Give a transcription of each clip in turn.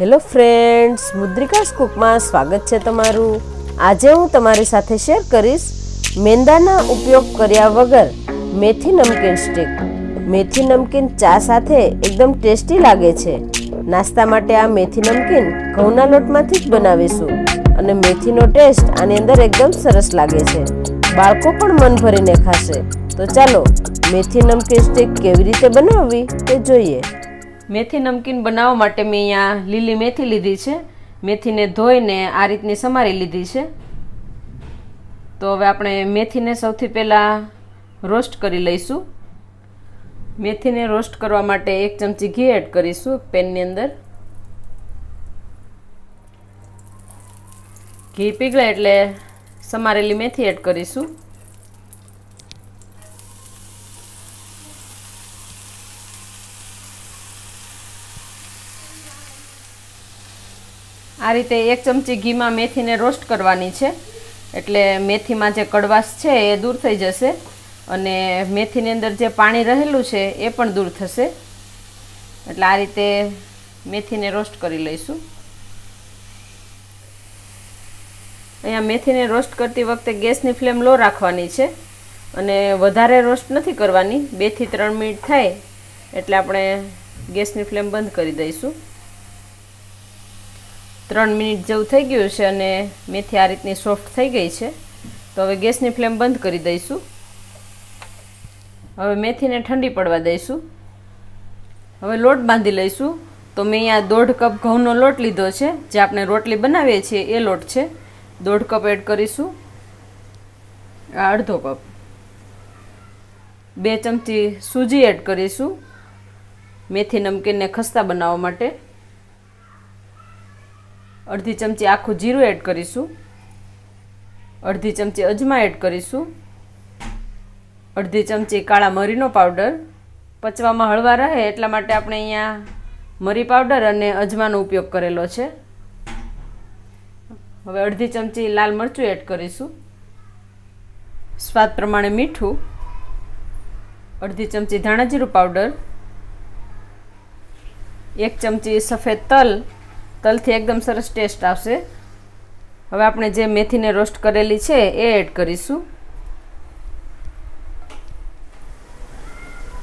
Hello friends, મુદ્રિકાસ કુકમાં સ્વાગત છે તમારું। આજે હું તમારી સાથે શેર કરીશ મેંદાના ઉપયોગ કર્યા વગર મેથી નમકીન સ્ટીક। મેથી નમકીન ચા સાથે એકદમ ટેસ્ટી લાગે છે। નાસ્તા માટે આ મેથી નમકીન ઘઉંના લોટમાંથી જ બનાવીશું અને મેથીનો ટેસ્ટ આની અંદર એકદમ સરસ લાગે છે। બાળકો પણ મન ભરીને ખાશે। તો ચાલો મેથી નમકીન સ્ટીક કેવી રીતે બનાવવી તે જોઈએ। मेथी नमकीन बनावा माटे मैं यहाँ लीली मेथी लीधी छे। मेथी ने धोईने आ रीतनी समारी लीधी छे। तो हवे आपणे मेथी ने सौथी पहेला रोस्ट करी लईशुं। मेथी ने रोस्ट करवा माटे 1 चमची घी एड करीशुं पेन नी अंदर। घी पीगळे एटले समारेली मेथी एड करीशुं। आ रीते 1 चमची घी में मेथी ने रोस्ट करवानी छे एटले मेथी में जे कड़वाश छे ए दूर थई जशे अने मेथी ने अंदर जे पाणी रहेलुं छे ए पण दूर थशे। एटले आ रीते मेथी ने रोस्ट करी लईशुं। अहींया मेथी ने रोस्ट करती वखते गैसनी फ्लेम लो राखवानी छे अने वधारे रोस्ट नथी करवानी। 2 થી 3 मिनिट थाय एटले आपणे गैसनी फ्लेम बंद करी दईशुं। 3 मिनिट जेवुं थई गयुं छे अने मेथी आ रीतनी सॉफ्ट थई गई छे। तो हवे गैसनी फ्लेम बंद करी दईशुं। हवे मेथी ने ठंडी पड़वा दईशुं। हवे लोट बांधी लईशुं। तो मैं अहींया 1.5 कप घऊंनो लोट लीधो छे, जे आपणे रोटली बनावीए छीए ए लोट छे। 1.5 कप एड करीशुं। आ 1/2 कप। 2 चमची सूजी एड करीशुं मेथी नमकीन ने खस्ता बनाववा माटे। 1/2 चमची आखू जीरु एड करीशुं। 1/2 चमची अजमा एड करीशुं। 1/2 चमची काळा मरीनो पाउडर। पचवामां हळवा रहे એટલા માટે આપણે અહીંયા મરી પાવડર અને અજમાનો ઉપયોગ કરેલો છે। હવે 1/2 ચમચી લાલ મરચું એડ કરીશું। સ્વાદ પ્રમાણે મીઠું। 1/2 ચમચી ધાણા જીરું પાવડર। 1 ચમચી સફેદ તલ। तलथी एकदम सरस टेस्ट आवशे। हवे आपणे जे मेथी ने रोस्ट करेली छे ए एड करीशुं।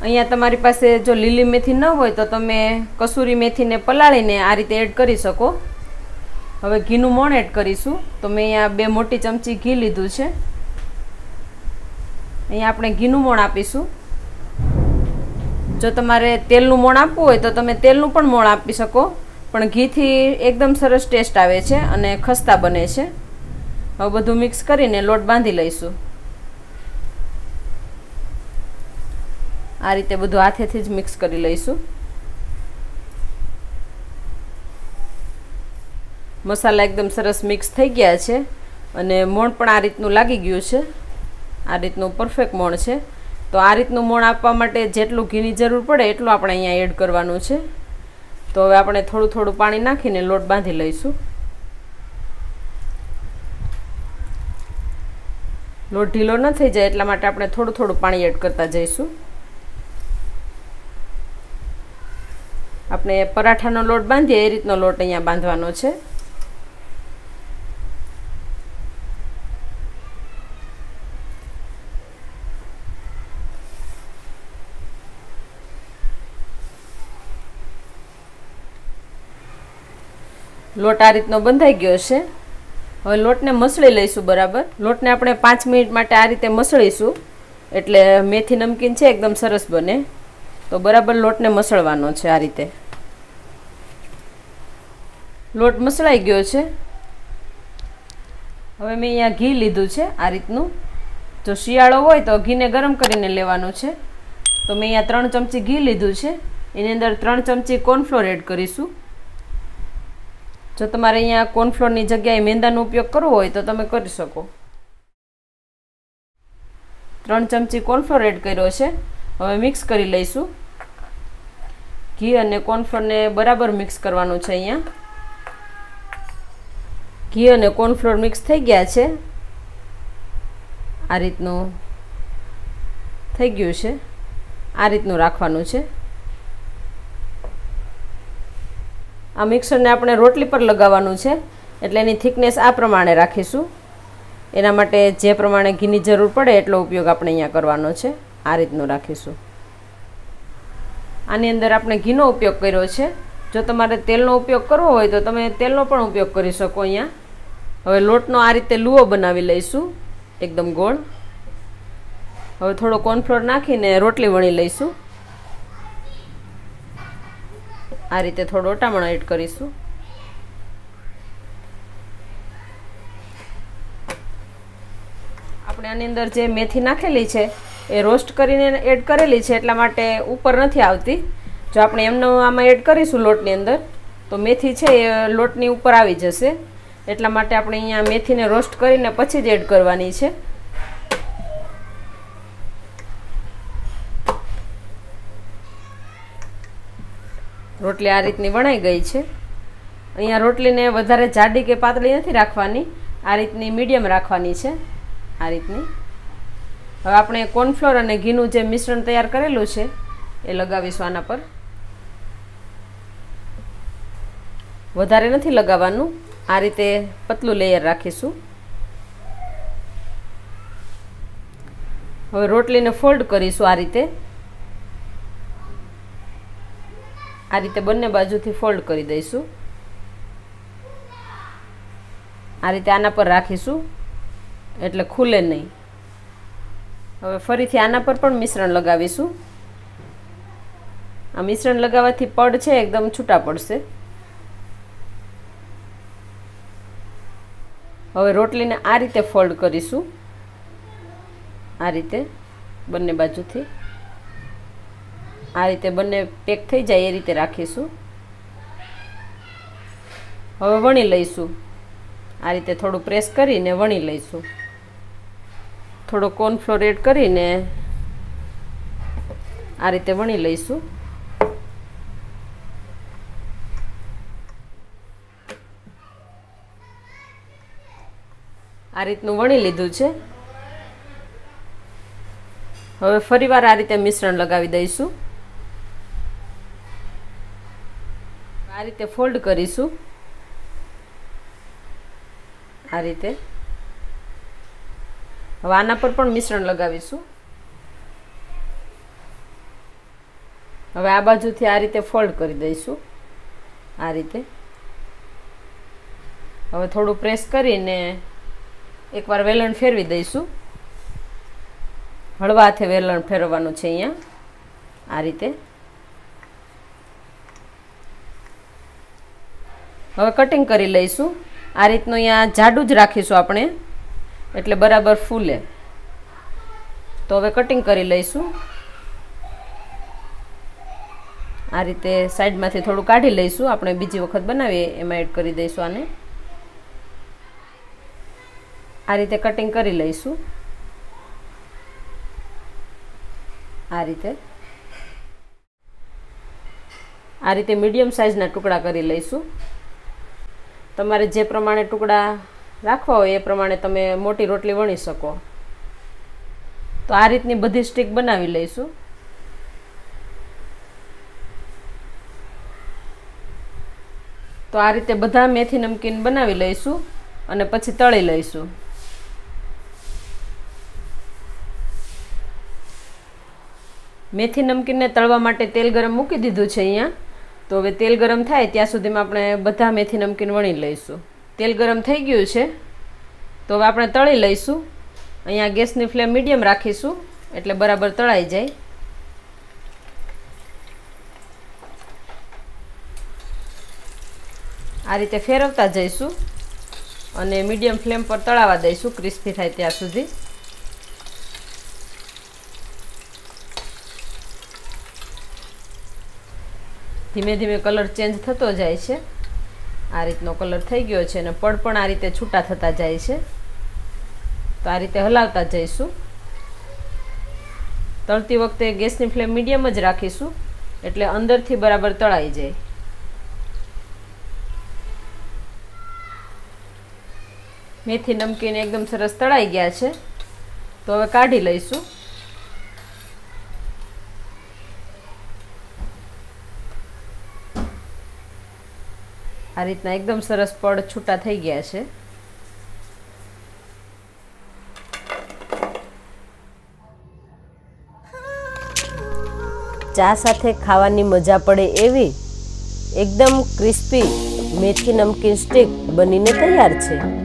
अहींया तमारी पासे जो लीली मेथी न होय तो तमे कसूरी मेथी ने पलाळीने आ रीते एड करी शको। हवे घीनुं मोण एड करीशुं। तो मैं अहींया 2 मोटी चमची घी लीधुं छे। अहींया आपणे घीनुं मोण आपीशुं। जो तमारे तेलनुं मोण आपवुं होय तो तमे तेलनुं पण मोण आपी शको, पण घी थी एकदम सरस टेस्ट आवे छे अने खस्ता बने छे। हवे बधुं मिक्स करीने लोट बांधी लईशुं। आ रीते बधुं हाथेथी ज मिक्स करी लईशुं। मसाला एकदम सरस मिक्स थई गया छे अने मोण पण आ रीतनुं लागी गयुं छे। आ रीतनुं परफेक्ट मोण छे। तो आ रीतनुं मोण आपवा माटे जेटલું ઘીની જરૂર પડે એટલું આપણે અહીંયા એડ કરવાનું છે। तो हवे आपणे थोड़ुं थोड़ुं पाणी नाखीने लोट बांधी लईशुं। लोट ढीलो न थई जाय એટલા માટે આપણે થોડું થોડું પાણી એડ કરતા જઈશું। આપણે પરાઠાનો લોટ બાંધીએ એ રીતનો લોટ અહીંયા બાંધવાનો છે। लोट आ रीतनो बंधाई गयो छे। हवे लोटने मसળી लईशुं बराबर। लोटने આપણે 5 मिनिट માટે આ રીતે મસળીશું એટલે મેથી નમકીન છે એકદમ સરસ બને। તો બરાબર લોટને મસળવાનો છે આ રીતે। લોટ મસળાઈ ગયો છે। હવે મેં અહીંયા ઘી લીધું છે આ રીતનું। જો શિયાળો હોય તો ઘીને ગરમ કરીને લેવાનું છે। તો મેં અહીંયા 3 ચમચી ઘી લીધું છે। એની અંદર 3 ચમચી કોર્નફ્લોર એડ કરીશું। जो तमारे अहींया कॉर्नफ्लोर नी जग्याए मेंदानो उपयोग करवो होय तो तमे करी शको। 3 चमची कॉर्नफ्लोर एड कर्यो छे। हवे मिक्स करी लईशुं। घी अने कॉर्नफ्लोर ने बराबर मिक्स करवानुं छे। अहींया घी अने कॉर्नफ्लोर मिक्स थई गया छे। आ रीतनुं थई गयुं छे। आ रीतनुं राखवानुं छे। આ મિક્સરને આપણે રોટલી પર લગાવવાનું છે, એટલે એની થિકનેસ આ પ્રમાણે રાખીશું. એના માટે જે પ્રમાણે ઘીની જરૂર પડે એટલો ઉપયોગ આપણે અહીંયા કરવાનો છે. આ રીતનું રાખીશું. આની અંદર આપણે ઘીનો ઉપયોગ કર્યો છે. જો તમારે તેલનો ઉપયોગ કરવો હોય તો તમે તેલનો પણ ઉપયોગ કરી શકો અહીંયા. હવે લોટનો આ રીતે લુઓ બનાવી લઈશું, એકદમ ગોળ. હવે થોડો કોર્નફ્લોર નાખીને રોટલી વણી લઈશું. આ રીતે થોડો ઓટામણો એડ કરીશું. આપણે આની અંદર જે મેથી નાખેલી છે એ રોસ્ટ કરીને એડ કરેલી છે, એટલા માટે ઉપર નથી આવતી. જો આપણે એમનો આમાં એડ કરીશું લોટની અંદર તો મેથી છે એ લોટની ઉપર આવી જશે. એટલા માટે આપણે અહીંયા મેથીને રોસ્ટ કરીને પછી જ એડ કરવાની છે. રોટલી આ રીતની વણાઈ ગઈ છે. અહીંયા રોટલીને વધારે જાડી કે પાતળી નથી રાખવાની, આ રીતની મીડિયમ રાખવાની છે. આ રીતની. હવે આપણે કોર્નફ્લોર અને ઘીનું જે મિશ્રણ તૈયાર કરેલું છે એ લગાવીશું આના પર. વધારે નથી લગાવવાનું, આ રીતે પતલું લેયર રાખીશું. હવે રોટલીને ફોલ્ડ કરીશું આ રીતે. આ રીતે બંને બાજુથી ફોલ્ડ કરી દઈશું. આ રીતે આના પર રાખીશું એટલે ખુલે નહીં. હવે ફરીથી આના પર પણ મિશ્રણ લગાવીશું. આ મિશ્રણ લગાવવાથી પડ છે એકદમ છૂટા પડશે. હવે રોટલીને આ રીતે ફોલ્ડ કરીશું, આ રીતે બંને બાજુથી. આ રીતે બંને પેક થઈ જાય એ રીતે રાખીશું. હવે વણી લઈશું. આ રીતે થોડું પ્રેસ કરીને વણી લઈશું. થોડો કોર્નફ્લોર એડ કરીને આ રીતે વણી લઈશું. આ રીતનું વણી લીધું છે. હવે ફરીવાર આ રીતે મિશ્રણ લગાવી દઈશું. આ રીતે ફોલ્ડ કરીશું, આ રીતે. હવે આના પર પણ મિશ્રણ લગાવીશું. હવે આ બાજુથી આ રીતે ફોલ્ડ કરી દઈશું, આ રીતે. હવે થોડું પ્રેસ કરીને એકવાર વેલણ ફેરવી દઈશું. હળવા હાથે વેલણ ફેરવવાનું છે અહીંયા, આ રીતે. હવે કટિંગ કરી લઈશું. આ રીતનું અહીંયા જાડું જ રાખીશું આપણે, એટલે બરાબર ફૂલે. તો હવે કટિંગ કરી લઈશું. આ રીતે સાઈડમાંથી થોડું કાઢી લઈશું. આપણે બીજી વખત બનાવીએ એમાં એડ કરી દઈશું આને. આ રીતે કટિંગ કરી લઈશું, આ રીતે. આ રીતે મીડિયમ સાઇઝના ટુકડા કરી લઈશું. તમારે જે પ્રમાણે ટુકડા રાખવા હોય એ પ્રમાણે તમે મોટી રોટલી વણી શકો. તો આ રીતની બધી સ્ટીક બનાવી લઈશું. તો આ રીતે બધા મેથી નમકીન બનાવી લઈશું અને પછી તળી લઈશું. મેથી નમકીનને તળવા માટે તેલ ગરમ મૂકી દીધું છે અહીંયા. તો હવે તેલ ગરમ થાય ત્યાં સુધીમાં આપણે બધા મેથી નમકીન વણી લઈશું. તેલ ગરમ થઈ ગયું છે, તો હવે આપણે તળી લઈશું. અહીંયા ગેસની ફ્લેમ મીડિયમ રાખીશું એટલે બરાબર તળાઈ જાય. આ રીતે ફેરવતા જઈશું અને મીડિયમ ફ્લેમ પર તળાવા દઈશું ક્રિસ્પી થાય ત્યાં સુધી. ધીમે ધીમે કલર ચેન્જ થતો જાય છે. આ રીતનો કલર થઈ ગયો છે અને પડ પણ આ રીતે છૂટા થતા જાય છે. તો આ રીતે હલાવતા જઈશું. તળતી વખતે ગેસની ફ્લેમ મીડિયમ જ રાખીશું એટલે અંદરથી બરાબર તળાઈ જાય. મેથી નમકીન એકદમ સરસ તળાઈ ગયા છે. તો હવે કાઢી લઈશું. આ રીતના એકદમ સરસ પડ છૂટા થઈ ગયા છે। ચા સાથે ખાવાની મજા પડે એવી એકદમ ક્રિસ્પી મેથી નમકીન સ્ટીક બનીને તૈયાર છે।